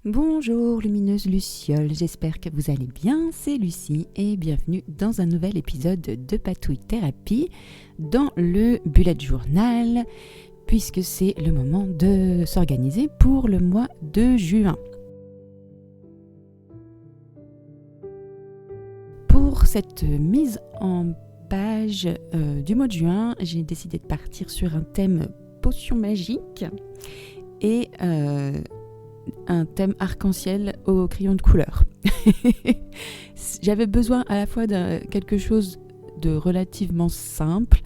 Bonjour lumineuse Luciole, j'espère que vous allez bien, c'est Lucie et bienvenue dans un nouvel épisode de Patouille Thérapie dans le bullet journal puisque c'est le moment de s'organiser pour le mois de juin. Pour cette mise en page du mois de juin, j'ai décidé de partir sur un thème potion magique et un thème arc-en-ciel au crayon de couleur. J'avais besoin à la fois de quelque chose de relativement simple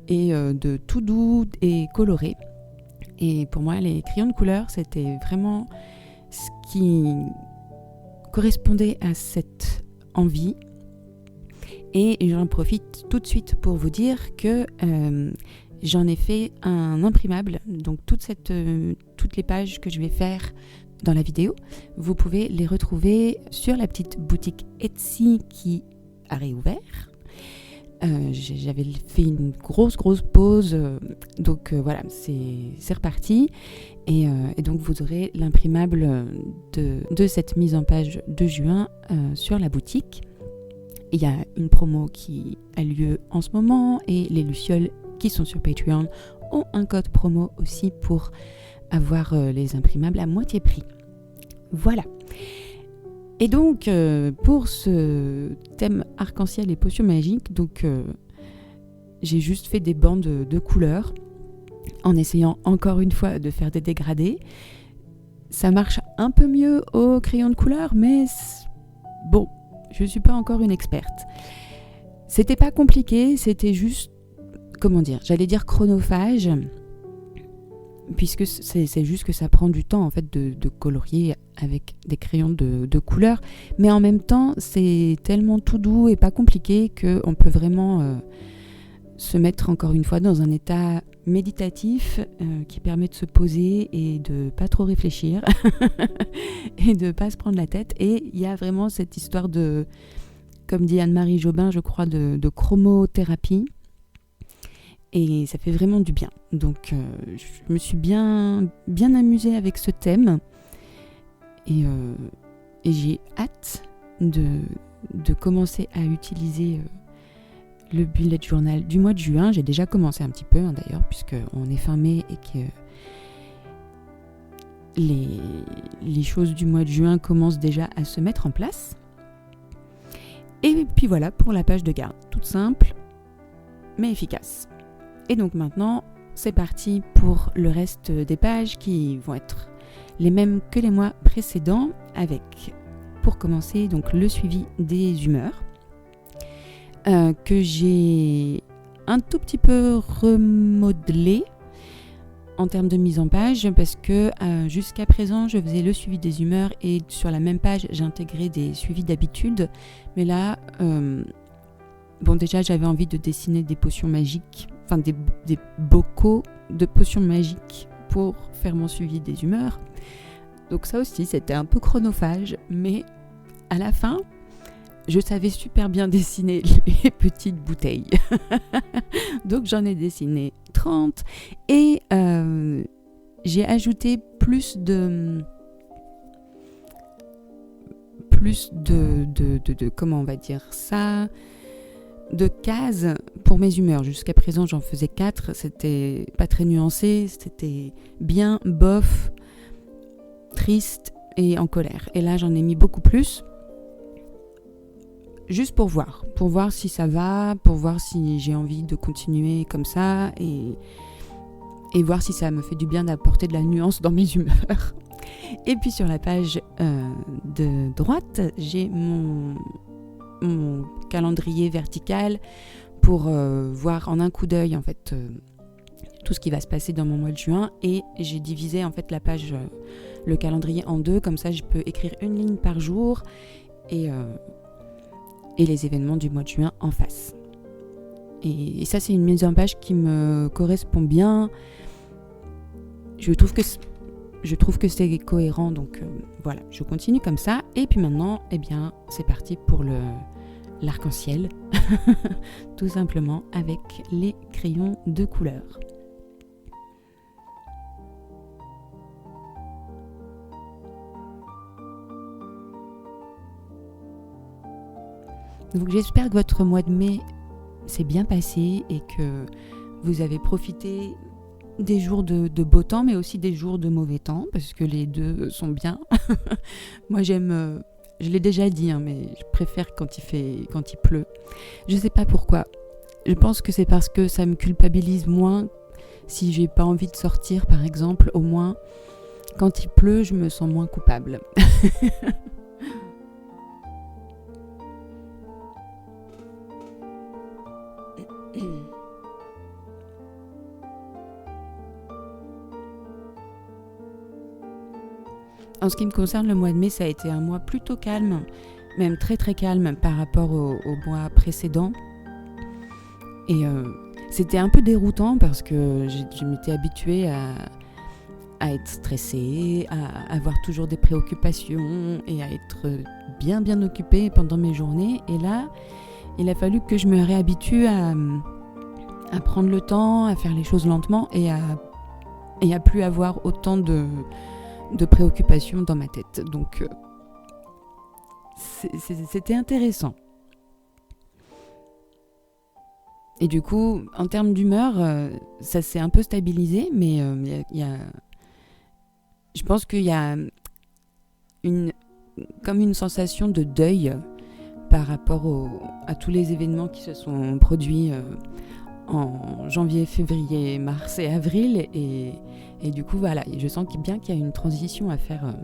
et de tout doux et coloré. Et pour moi, les crayons de couleur, c'était vraiment ce qui correspondait à cette envie. Et j'en profite tout de suite pour vous dire que j'en ai fait un imprimable. Donc toutes les pages que je vais faire dans la vidéo, vous pouvez les retrouver sur la petite boutique Etsy qui a réouvert. J'avais fait une grosse pause, donc voilà, c'est reparti. Et donc vous aurez l'imprimable de cette mise en page de juin sur la boutique. Il y a une promo qui a lieu en ce moment et les Lucioles qui sont sur Patreon ont un code promo aussi pour avoir les imprimables à moitié prix. Voilà. Et donc, pour ce thème arc-en-ciel et potions magiques, donc, j'ai juste fait des bandes de couleurs en essayant encore une fois de faire des dégradés. Ça marche un peu mieux au crayon de couleur, mais bon, je ne suis pas encore une experte. C'était pas compliqué, c'était juste, j'allais dire chronophage, puisque c'est juste que ça prend du temps en fait de colorier avec des crayons de couleur, mais en même temps c'est tellement tout doux et pas compliqué qu'on peut vraiment se mettre encore une fois dans un état méditatif qui permet de se poser et de pas trop réfléchir et de pas se prendre la tête. Et il y a vraiment cette histoire de, comme dit Anne-Marie Jobin, je crois, de chromothérapie. Et ça fait vraiment du bien. Donc je me suis bien amusée avec ce thème. Et j'ai hâte de commencer à utiliser le bullet journal du mois de juin. J'ai déjà commencé un petit peu d'ailleurs, puisqu'on est fin mai et que les choses du mois de juin commencent déjà à se mettre en place. Et puis voilà pour la page de garde. Toute simple, mais efficace. Et donc maintenant, c'est parti pour le reste des pages qui vont être les mêmes que les mois précédents, avec, pour commencer, donc le suivi des humeurs, que j'ai un tout petit peu remodelé en termes de mise en page, parce que jusqu'à présent, je faisais le suivi des humeurs et sur la même page, j'intégrais des suivis d'habitude. Mais là, déjà, j'avais envie de dessiner des potions magiques, enfin des bocaux de potions magiques pour faire mon suivi des humeurs. Donc ça aussi, c'était un peu chronophage, mais à la fin, je savais super bien dessiner les petites bouteilles. Donc j'en ai dessiné 30 et j'ai ajouté plus de comment on va dire ça, de cases pour mes humeurs. Jusqu'à présent, j'en faisais 4. C'était pas très nuancé. C'était bien, bof, triste et en colère. Et là, j'en ai mis beaucoup plus. Juste pour voir si ça va, pour voir si j'ai envie de continuer comme ça et voir si ça me fait du bien d'apporter de la nuance dans mes humeurs. Et puis sur la page de droite, j'ai mon calendrier vertical pour voir en un coup d'œil en fait tout ce qui va se passer dans mon mois de juin, et j'ai divisé en fait la page, le calendrier en deux, comme ça je peux écrire une ligne par jour et les événements du mois de juin en face. Et ça, c'est une mise en page qui me correspond bien. Je trouve que c'est cohérent, donc voilà, je continue comme ça. Et puis maintenant, c'est parti pour l'arc-en-ciel, tout simplement avec les crayons de couleur. Donc j'espère que votre mois de mai s'est bien passé et que vous avez profité des jours de beau temps, mais aussi des jours de mauvais temps, parce que les deux sont bien. Moi j'aime, je l'ai déjà dit, mais je préfère quand il pleut. Je sais pas pourquoi. Je pense que c'est parce que ça me culpabilise moins si j'ai pas envie de sortir, par exemple. Au moins, quand il pleut, je me sens moins coupable. En ce qui me concerne, le mois de mai, ça a été un mois plutôt calme, même très très calme par rapport au mois précédent. Et c'était un peu déroutant parce que je m'étais habituée à être stressée, à avoir toujours des préoccupations et à être bien occupée pendant mes journées. Et là, il a fallu que je me réhabitue à prendre le temps, à faire les choses lentement et à plus avoir autant de préoccupations dans ma tête. Donc, c'était intéressant. Et du coup, en termes d'humeur, ça s'est un peu stabilisé, mais je pense qu'il y a comme une sensation de deuil par rapport à tous les événements qui se sont produits en janvier, février, mars et avril. Et du coup, voilà, je sens bien qu'il y a une transition à faire.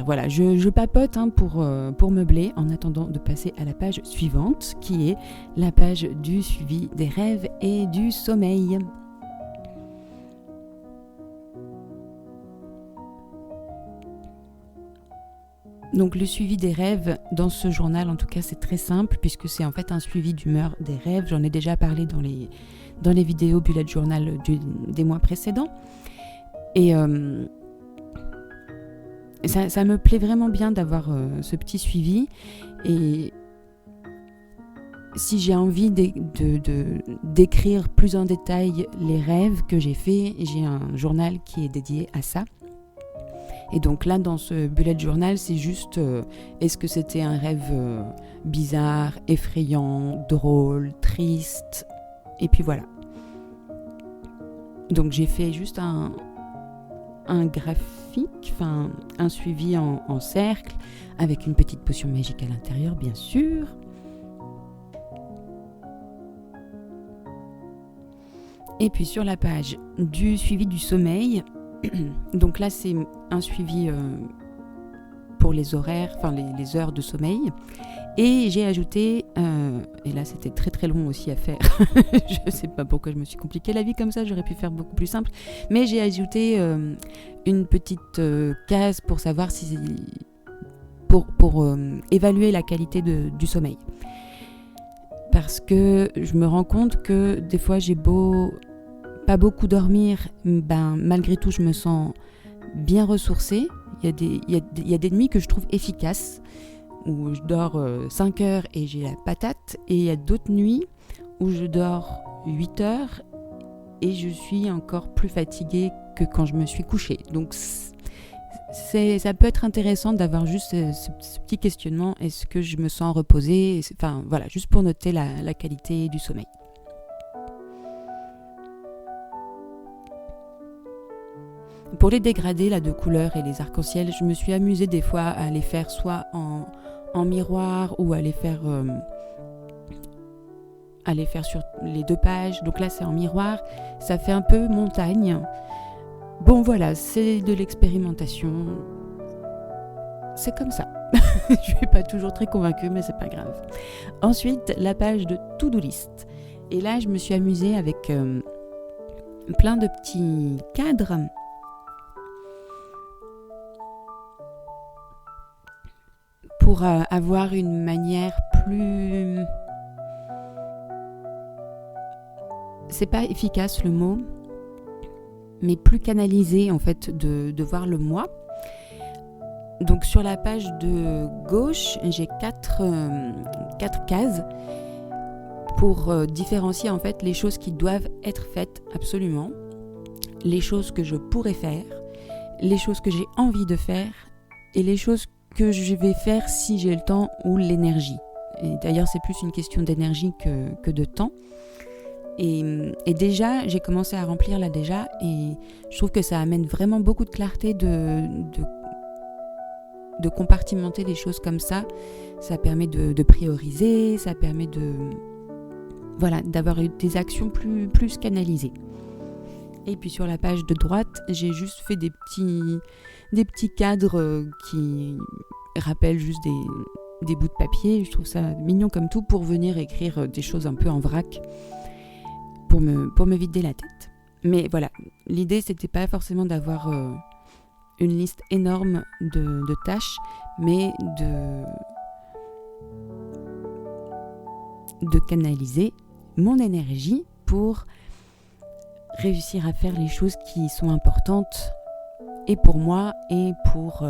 Voilà, je papote pour meubler en attendant de passer à la page suivante, qui est la page du suivi des rêves et du sommeil. Donc le suivi des rêves dans ce journal, en tout cas, c'est très simple puisque c'est en fait un suivi d'humeur des rêves. J'en ai déjà parlé dans les vidéos bullet journal des mois précédents. Et ça me plaît vraiment bien d'avoir ce petit suivi. Et si j'ai envie d'écrire plus en détail les rêves que j'ai faits, j'ai un journal qui est dédié à ça. Et donc là, dans ce bullet journal, c'est juste est-ce que c'était un rêve bizarre, effrayant, drôle, triste, et puis voilà. Donc j'ai fait juste un graphique, un suivi en cercle, avec une petite potion magique à l'intérieur, bien sûr. Et puis sur la page du suivi du sommeil, donc là c'est un suivi pour les horaires, les heures de sommeil. Et j'ai ajouté, et là c'était très très long aussi à faire, je ne sais pas pourquoi je me suis compliqué la vie comme ça, j'aurais pu faire beaucoup plus simple, mais j'ai ajouté une petite case pour savoir pour évaluer la qualité du sommeil. Parce que je me rends compte que des fois j'ai beau pas beaucoup dormir, malgré tout je me sens bien ressourcée. Il y a des nuits que je trouve efficaces, où je dors 5 heures et j'ai la patate, et il y a d'autres nuits où je dors 8 heures et je suis encore plus fatiguée que quand je me suis couchée. Donc ça peut être intéressant d'avoir juste ce petit questionnement, est-ce que je me sens reposée, voilà, juste pour noter la qualité du sommeil. Pour les dégradés de couleurs et les arcs-en-ciel, je me suis amusée des fois à les faire soit en miroir ou à les faire sur les 2 pages. Donc là c'est en miroir, ça fait un peu montagne. Bon voilà, c'est de l'expérimentation. C'est comme ça. Je ne suis pas toujours très convaincue, mais c'est pas grave. Ensuite, la page de to-do list. Et là je me suis amusée avec plein de petits cadres pour avoir une manière plus... C'est pas efficace le mot, mais plus canalisée en fait de voir le moi. Donc sur la page de gauche, j'ai 4 cases pour différencier en fait les choses qui doivent être faites absolument, les choses que je pourrais faire, les choses que j'ai envie de faire et les choses que je vais faire si j'ai le temps ou l'énergie. Et d'ailleurs, c'est plus une question d'énergie que de temps. Et déjà, j'ai commencé à remplir là déjà, et je trouve que ça amène vraiment beaucoup de clarté de compartimenter les choses comme ça. Ça permet de prioriser, ça permet d'avoir des actions plus canalisées. Et puis sur la page de droite, j'ai juste fait des petits cadres qui rappellent juste des bouts de papier. Je trouve ça mignon comme tout pour venir écrire des choses un peu en vrac pour me vider la tête. Mais voilà, l'idée c'était pas forcément d'avoir une liste énorme de tâches, mais de canaliser mon énergie pour réussir à faire les choses qui sont importantes et pour moi et pour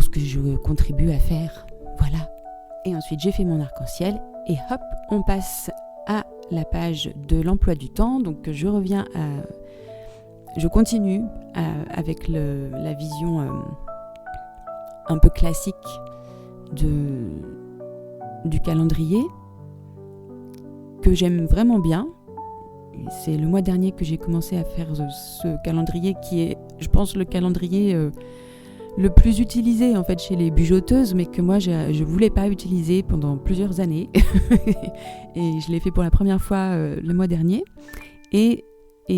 ce que je contribue à faire. Voilà. Et ensuite, j'ai fait mon arc-en-ciel et hop, on passe à la page de l'emploi du temps. Donc, je continue avec la vision un peu classique du calendrier que j'aime vraiment bien. C'est le mois dernier que j'ai commencé à faire ce calendrier qui est, je pense, le calendrier le plus utilisé en fait chez les bujoteuses, mais que moi je voulais pas utiliser pendant plusieurs années et je l'ai fait pour la première fois le mois dernier et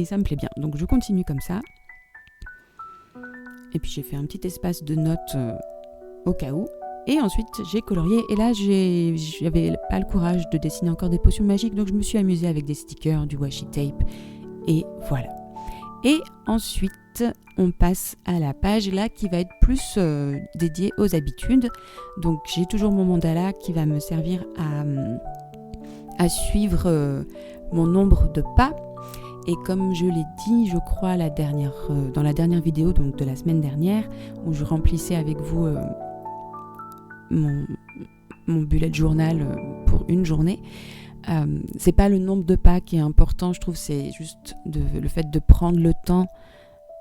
ça me plaît bien, donc je continue comme ça. Et puis j'ai fait un petit espace de notes au cas où, et ensuite j'ai colorié, et là j'avais pas le courage de dessiner encore des potions magiques, donc je me suis amusée avec des stickers, du washi tape, et voilà. Et ensuite, on passe à la page là qui va être plus dédiée aux habitudes. Donc j'ai toujours mon mandala qui va me servir à suivre mon nombre de pas. Et comme je l'ai dit, je crois dans la dernière vidéo donc de la semaine dernière, où je remplissais avec vous mon bullet journal pour une journée. C'est pas le nombre de pas qui est important, je trouve, c'est juste le fait de prendre le temps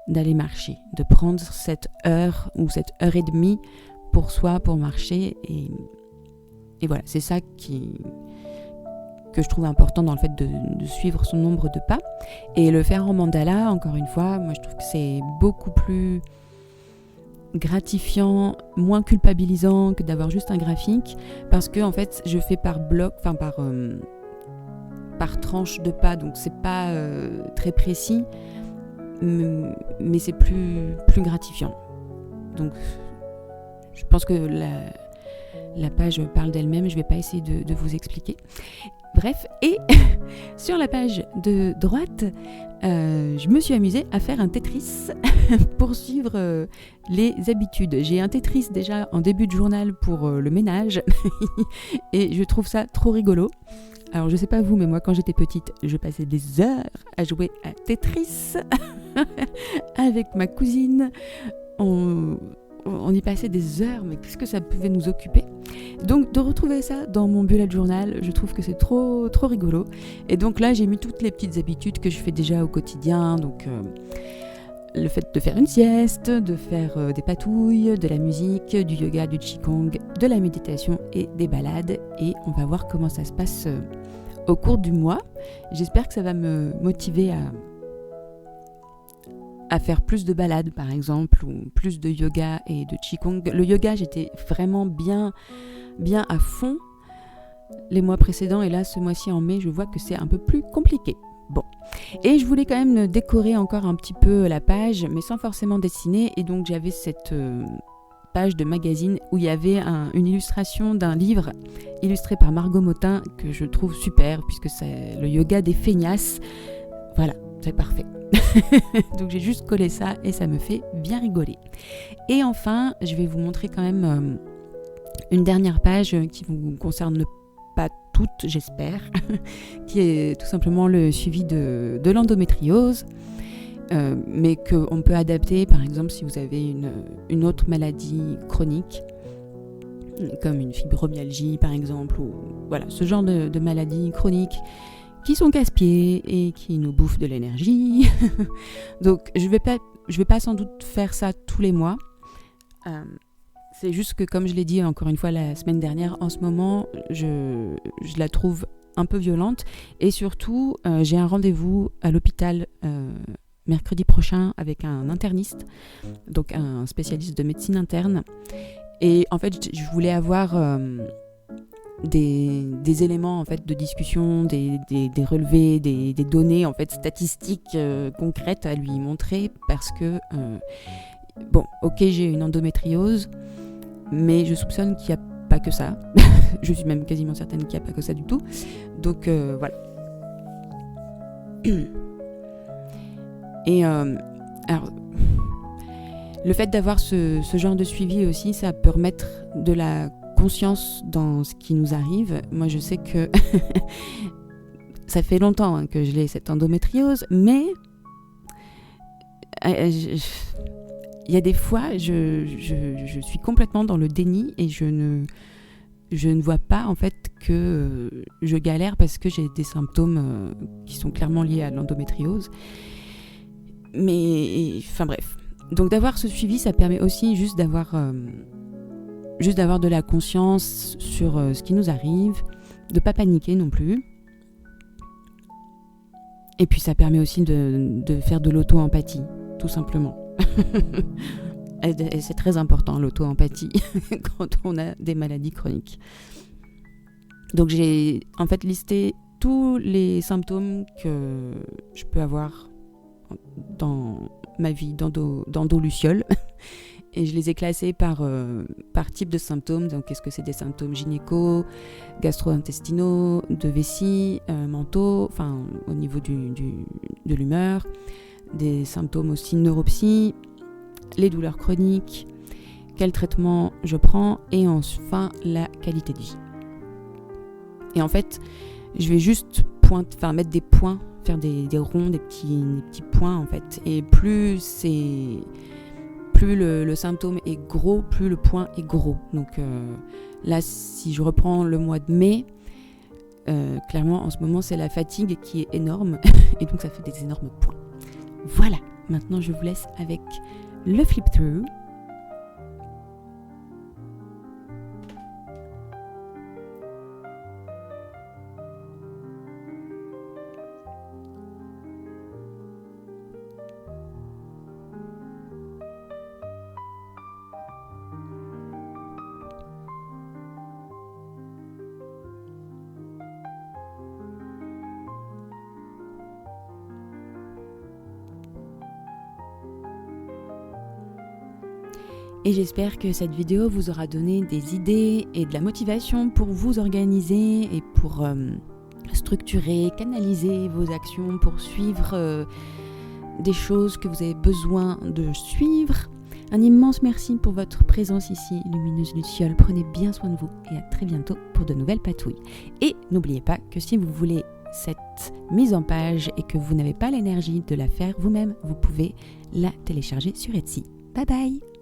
d'aller marcher, de prendre cette heure ou cette heure et demie pour soi, pour marcher, et voilà, c'est ça que je trouve important dans le fait de suivre son nombre de pas. Et le faire en mandala, encore une fois, moi je trouve que c'est beaucoup plus gratifiant, moins culpabilisant que d'avoir juste un graphique, parce que en fait je fais par bloc, enfin par tranche de pas, donc c'est pas très précis, mais c'est plus gratifiant. Donc je pense que la page parle d'elle-même, je vais pas essayer de vous expliquer. Bref, et sur la page de droite, je me suis amusée à faire un Tetris pour suivre les habitudes. J'ai un Tetris déjà en début de journal pour le ménage et je trouve ça trop rigolo. Alors je sais pas vous, mais moi quand j'étais petite, je passais des heures à jouer à Tetris avec ma cousine. On y passait des heures, mais qu'est-ce que ça pouvait nous occuper. Donc de retrouver ça dans mon bullet journal, je trouve que c'est trop rigolo. Et donc là, j'ai mis toutes les petites habitudes que je fais déjà au quotidien. Donc le fait de faire une sieste, de faire des patouilles, de la musique, du yoga, du qigong, de la méditation et des balades. Et on va voir comment ça se passe au cours du mois. J'espère que ça va me motiver à faire plus de balades par exemple, ou plus de yoga et de qigong. Le yoga, j'étais vraiment bien à fond les mois précédents, et là ce mois-ci en mai, je vois que c'est un peu plus compliqué. Bon, et je voulais quand même décorer encore un petit peu la page, mais sans forcément dessiner, et donc j'avais cette page de magazine où il y avait une illustration d'un livre illustré par Margot Motin que je trouve super, puisque c'est le yoga des feignasses. Voilà, c'est parfait. Donc j'ai juste collé ça et ça me fait bien rigoler. Et enfin, je vais vous montrer quand même une dernière page qui vous concerne pas toutes, j'espère, qui est tout simplement le suivi de l'endométriose, mais qu'on peut adapter par exemple si vous avez une autre maladie chronique, comme une fibromyalgie par exemple, ou voilà, ce genre de maladie chronique qui sont casse-pieds et qui nous bouffent de l'énergie. Donc je vais pas sans doute faire ça tous les mois. C'est juste que, comme je l'ai dit encore une fois la semaine dernière, en ce moment, je la trouve un peu violente. Et surtout, j'ai un rendez-vous à l'hôpital mercredi prochain avec un interniste, donc un spécialiste de médecine interne. Et en fait, je voulais avoir des éléments en fait, de discussion, des relevés, des données en fait, statistiques concrètes à lui montrer parce que, bon, ok, j'ai une endométriose, mais je soupçonne qu'il n'y a pas que ça. Je suis même quasiment certaine qu'il n'y a pas que ça du tout. Donc voilà. Et alors, le fait d'avoir ce genre de suivi aussi, ça peut remettre de la conscience dans ce qui nous arrive. Moi, je sais que ça fait longtemps que je l'ai, cette endométriose, mais il y a des fois, je suis complètement dans le déni et je ne vois pas en fait que je galère parce que j'ai des symptômes qui sont clairement liés à l'endométriose. Mais enfin bref. Donc d'avoir ce suivi, ça permet aussi juste d'avoir de la conscience sur ce qui nous arrive, de pas paniquer non plus. Et puis ça permet aussi de faire de l'auto-empathie, tout simplement. Et c'est très important, l'auto-empathie, quand on a des maladies chroniques. Donc j'ai en fait listé tous les symptômes que je peux avoir dans ma vie d'endoluciole. Et je les ai classés par type de symptômes. Donc est-ce que c'est des symptômes gynéco, gastro-intestinaux, de vessie, mentaux, enfin au niveau de l'humeur, des symptômes aussi neuropsy, les douleurs chroniques, quel traitement je prends et enfin la qualité de vie. Et en fait, je vais juste mettre des points, faire des ronds, des petits points en fait. Et plus le symptôme est gros, plus le point est gros. Donc là, si je reprends le mois de mai, clairement en ce moment c'est la fatigue qui est énorme et donc ça fait des énormes points. Voilà, maintenant je vous laisse avec le flip-through. Et j'espère que cette vidéo vous aura donné des idées et de la motivation pour vous organiser et pour structurer, canaliser vos actions, pour suivre des choses que vous avez besoin de suivre. Un immense merci pour votre présence ici, Lumineuse Luciole. Prenez bien soin de vous et à très bientôt pour de nouvelles patouilles. Et n'oubliez pas que si vous voulez cette mise en page et que vous n'avez pas l'énergie de la faire vous-même, vous pouvez la télécharger sur Etsy. Bye bye!